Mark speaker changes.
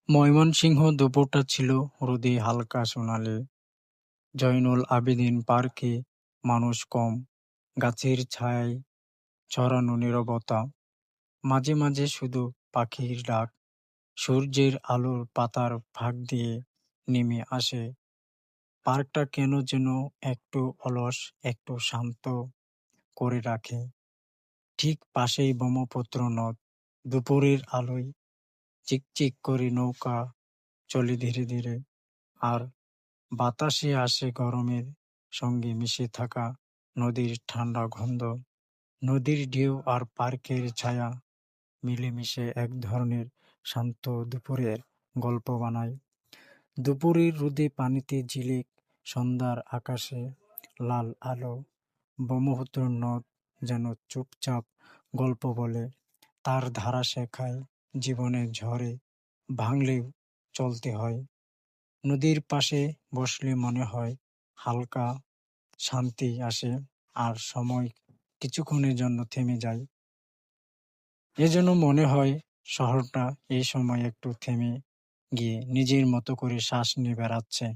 Speaker 1: ময়মনসিংহ দুপুরটা ছিল রোদে হালকা সোনালি। জয়নুল আবেদিন পার্কে মানুষ কম, গাছের ছায়ায় ছড়ানো নীরবতা। মাঝে মাঝে শুধু পাখির ডাক। সূর্যের আলোর পাতার ফাঁক দিয়ে নেমে আসে। পার্কটা কেন যেন একটু অলস, একটু শান্ত করে রাখে। ঠিক পাশেই ব্রহ্মপুত্র নদ। দুপুরের আলোয় চিকচিক করে নৌকা চলে ধীরে ধীরে। আর বাতাসে আসে গরমের সঙ্গে মিশে থাকা নদীর ঠান্ডা গন্ধ। নদীর ঢেউ আর পার্কের ছায়া মিলেমিশে এক ধরনের শান্ত দুপুরের গল্প বানায়। দুপুরের রোদে পানিতে ঝিলিক, সন্ধ্যার আকাশে লাল আলো। ব্রহ্মপুত্র নদ যেন চুপচাপ গল্প বলে। তার ধারা শেখায় জীবনের ঝড়ে ভাঙলেও চলতে হয়। নদীর পাশে বসলে মনে হয় হালকা শান্তি আসে, আর সময় কিছুক্ষণের জন্য থেমে যায়। এজন্য মনে হয় শহরটা এই সময় একটু থেমে গিয়ে নিজের মতো করে শ্বাস নিয়ে বেড়াচ্ছে।